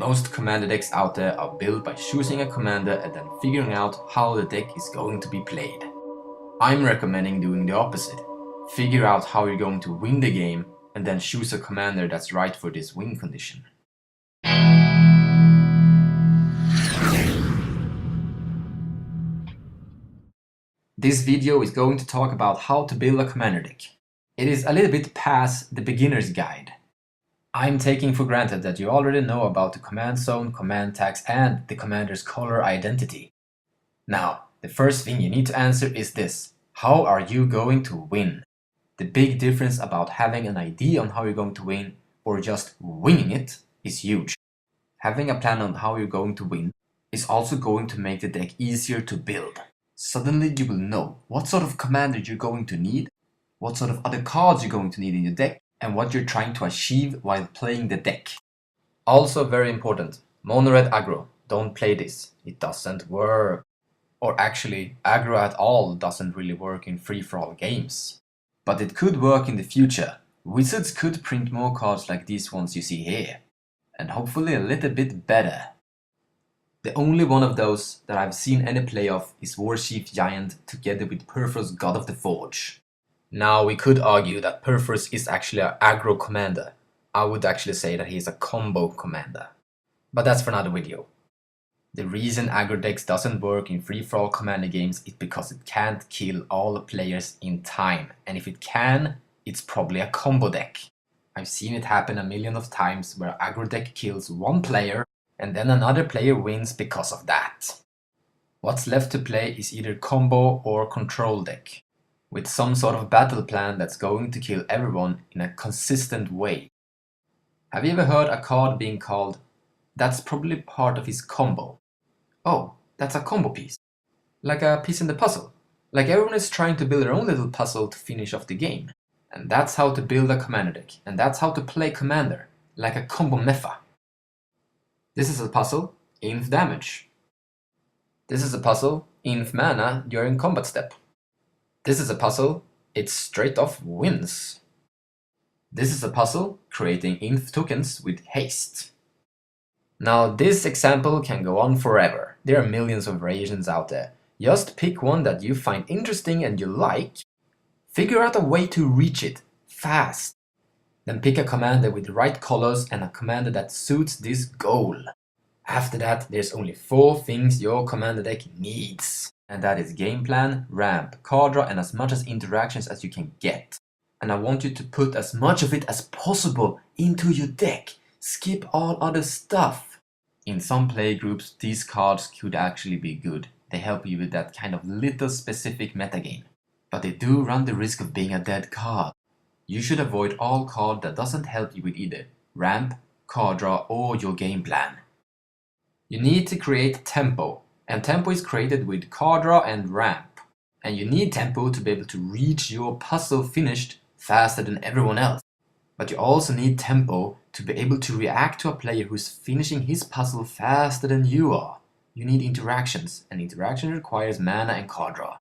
Most commander decks out there are built by choosing a commander and then figuring out how the deck is going to be played. I'm recommending doing the opposite. Figure out how you're going to win the game and then choose a commander that's right for this win condition. This video is going to talk about how to build a commander deck. It is a little bit past the beginner's guide. I'm taking for granted that you already know about the command zone, command tags, and the commander's color identity. Now, the first thing you need to answer is this: how are you going to win? The big difference about having an idea on how you're going to win or just winging it is huge. Having a plan on how you're going to win is also going to make the deck easier to build. Suddenly you will know what sort of commander you're going to need, what sort of other cards you're going to need in your deck, and what you're trying to achieve while playing the deck. Also very important, mono red aggro. Don't play this. It doesn't work. Or actually, aggro at all doesn't really work in free-for-all games. But it could work in the future. Wizards could print more cards like these ones you see here. And hopefully a little bit better. The only one of those that I've seen any play of is Warchief Giant together with Perfor's God of the Forge. Now we could argue that Perfor's is actually an aggro commander. I would actually say that he is a combo commander. But that's for another video. The reason aggro decks doesn't work in free-for-all commander games is because it can't kill all the players in time. And if it can, it's probably a combo deck. I've seen it happen a million of times where aggro deck kills one player and then another player wins because of that. What's left to play is either combo or control deck, with some sort of battle plan that's going to kill everyone in a consistent way. Have you ever heard a card being called, "That's probably part of his combo"? Oh, that's a combo piece. Like a piece in the puzzle. Like everyone is trying to build their own little puzzle to finish off the game. And that's how to build a commander deck. And that's how to play commander, like a combo mefa. This is a puzzle, inf damage. This is a puzzle, inf mana during combat step. This is a puzzle, it's straight off wins. This is a puzzle, creating inf tokens with haste. Now this example can go on forever. There are millions of variations out there. Just pick one that you find interesting and you like. Figure out a way to reach it, fast. Then pick a commander with the right colors and a commander that suits this goal. After that, there's only 4 things your commander deck needs. And that is game plan, ramp, card draw, and as much as interactions as you can get. And I want you to put as much of it as possible into your deck. Skip all other stuff. In some play groups, these cards could actually be good. They help you with that kind of little specific metagame. But they do run the risk of being a dead card. You should avoid all card that doesn't help you with either ramp, card draw, or your game plan. You need to create tempo. And tempo is created with card draw and ramp. And you need tempo to be able to reach your puzzle finished faster than everyone else. But you also need tempo to be able to react to a player who's finishing his puzzle faster than you are. You need interactions, and interaction requires mana and card draw.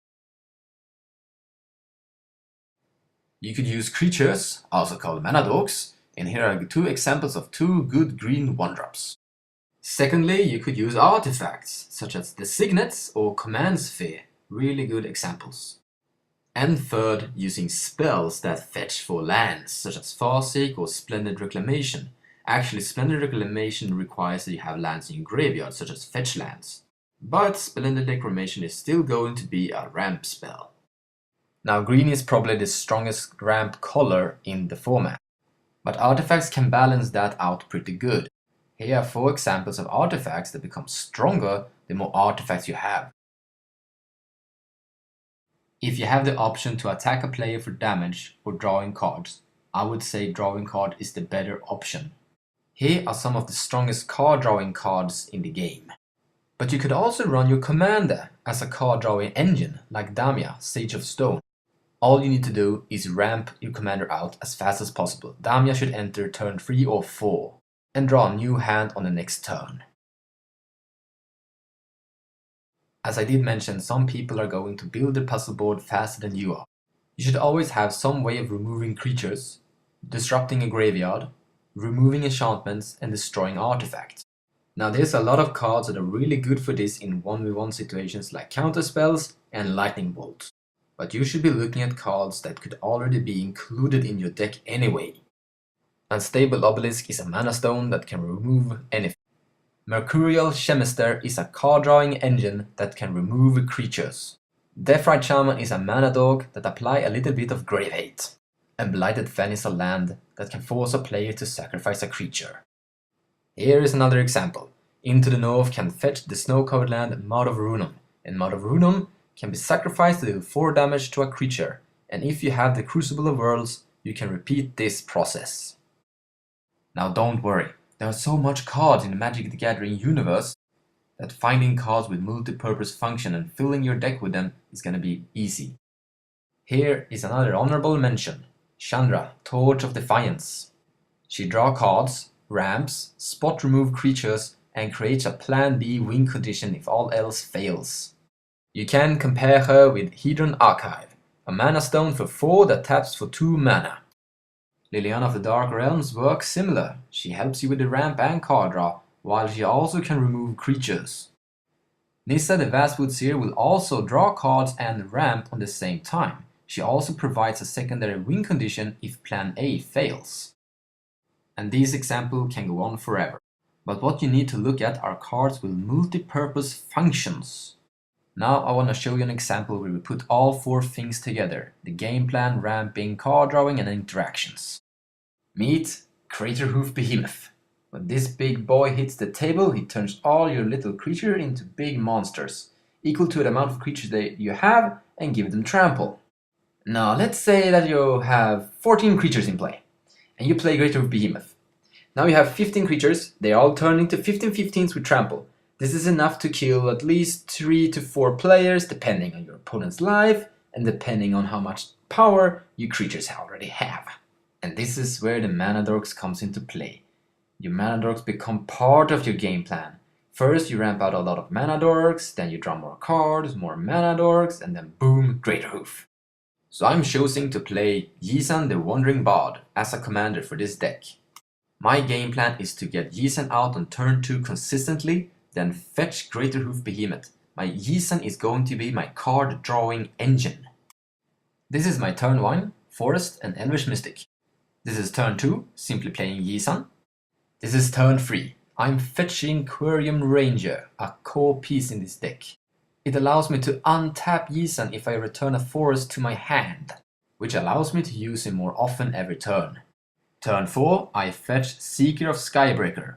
You could use creatures, also called mana dogs, and here are 2 examples of 2 good green 1-drops. Secondly, you could use artifacts, such as the Signets or Command Sphere, really good examples. And third, using spells that fetch for lands, such as Farseek or Splendid Reclamation. Actually, Splendid Reclamation requires that you have lands in your graveyard, such as fetch lands. But Splendid Reclamation is still going to be a ramp spell. Now green is probably the strongest ramp color in the format. But artifacts can balance that out pretty good. Here are 4 examples of artifacts that become stronger the more artifacts you have. If you have the option to attack a player for damage or drawing cards, I would say drawing card is the better option. Here are some of the strongest card drawing cards in the game. But you could also run your commander as a card drawing engine like Damia, Sage of Stone. All you need to do is ramp your commander out as fast as possible. Damia should enter turn 3 or 4. And draw a new hand on the next turn. As I did mention, some people are going to build the puzzle board faster than you are. You should always have some way of removing creatures, disrupting a graveyard, removing enchantments, and destroying artifacts. Now there's a lot of cards that are really good for this in 1v1 situations like counter spells and lightning bolt. But you should be looking at cards that could already be included in your deck anyway. Unstable Obelisk is a mana stone that can remove anything. Mercurial Chemister is a card drawing engine that can remove creatures. Deathrite Shaman is a mana dog that apply a little bit of grave hate. And Blighted Fen is a land that can force a player to sacrifice a creature. Here is another example. Into the North can fetch the snow-covered land Mouth of Runum, and Mouth of Runum can be sacrificed to deal 4 damage to a creature, and if you have the Crucible of Worlds, you can repeat this process. Now don't worry, there are so much cards in the Magic the Gathering universe that finding cards with multi-purpose function and filling your deck with them is gonna be easy. Here is another honorable mention, Chandra, Torch of Defiance. She draws cards, ramps, spot remove creatures, and creates a Plan B win condition if all else fails. You can compare her with Hedron Archive, a mana stone for 4 that taps for 2 mana. Liliana of the Dark Realms works similar. She helps you with the ramp and card draw, while she also can remove creatures. Nissa the Vastwood Seer will also draw cards and ramp on the same time. She also provides a secondary win condition if Plan A fails. And this example can go on forever. But what you need to look at are cards with multi-purpose functions. Now I want to show you an example where we put all 4 things together: the game plan, ramping, card drawing, and interactions. Meet Craterhoof Behemoth. When this big boy hits the table, he turns all your little creatures into big monsters, equal to the amount of creatures that you have, and give them trample. Now let's say that you have 14 creatures in play, and you play Craterhoof Behemoth. Now you have 15 creatures, they all turn into 15 15s with trample. This is enough to kill at least 3 to 4 players, depending on your opponent's life, and depending on how much power your creatures already have. And this is where the mana dorks comes into play. Your mana dorks become part of your game plan. First you ramp out a lot of mana dorks, then you draw more cards, more mana dorks, and then boom, Craterhoof. So I'm choosing to play Yisan the Wandering Bard as a commander for this deck. My game plan is to get Yisan out on turn 2 consistently, then fetch Craterhoof Behemoth. My Yisan is going to be my card drawing engine. This is my turn 1, Forest and Elvish Mystic. This is turn 2, simply playing Yisan. This is turn 3, I'm fetching Quirium Ranger, a core piece in this deck. It allows me to untap Yisan if I return a forest to my hand, which allows me to use him more often every turn. Turn 4, I fetch Seeker of Skybreaker.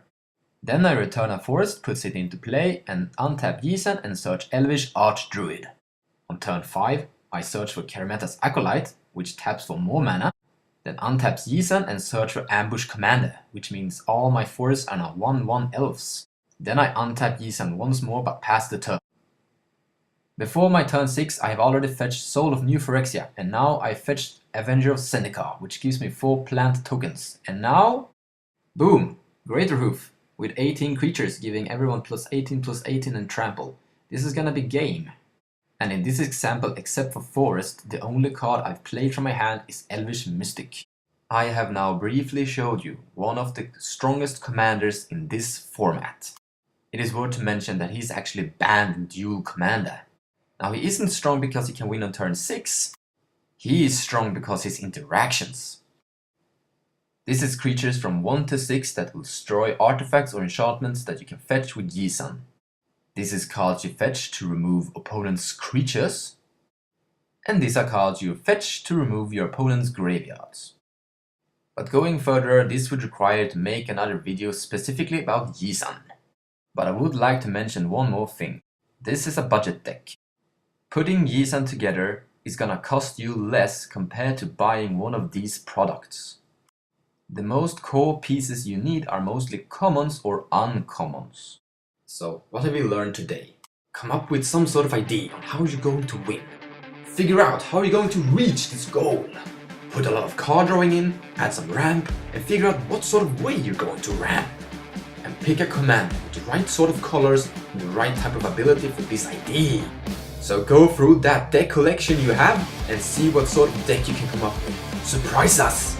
Then I return a forest, puts it into play, and untap Yisan and search Elvish Archdruid. On turn 5, I search for Kerameta's Acolyte, which taps for more mana, then untaps Yisan and search for Ambush Commander, which means all my forests are now 1/1 elves. Then I untap Yisan once more but pass the turn. Before my turn 6, I have already fetched Soul of New Phyrexia, and now I fetched Avenger of Seneca, which gives me 4 plant tokens. And now, boom, Craterhoof, with 18 creatures, giving everyone +18/+18 and trample. This is gonna be game. And in this example, except for Forest, the only card I've played from my hand is Elvish Mystic. I have now briefly showed you one of the strongest commanders in this format. It is worth to mention that he's actually banned Dual Commander. Now he isn't strong because he can win on turn 6. He is strong because his interactions. This is creatures from 1 to 6 that will destroy artifacts or enchantments that you can fetch with Yisan. This is cards you fetch to remove opponent's creatures. And these are cards you fetch to remove your opponent's graveyards. But going further, this would require to make another video specifically about Yisan. But I would like to mention one more thing. This is a budget deck. Putting Yisan together is gonna cost you less compared to buying one of these products. The most core pieces you need are mostly commons or uncommons. So what have we learned today? Come up with some sort of idea on how you're going to win. Figure out how you're going to reach this goal. Put a lot of card drawing in, add some ramp, and figure out what sort of way you're going to ramp. And pick a commander with the right sort of colors and the right type of ability for this idea. So go through that deck collection you have and see what sort of deck you can come up with. Surprise us!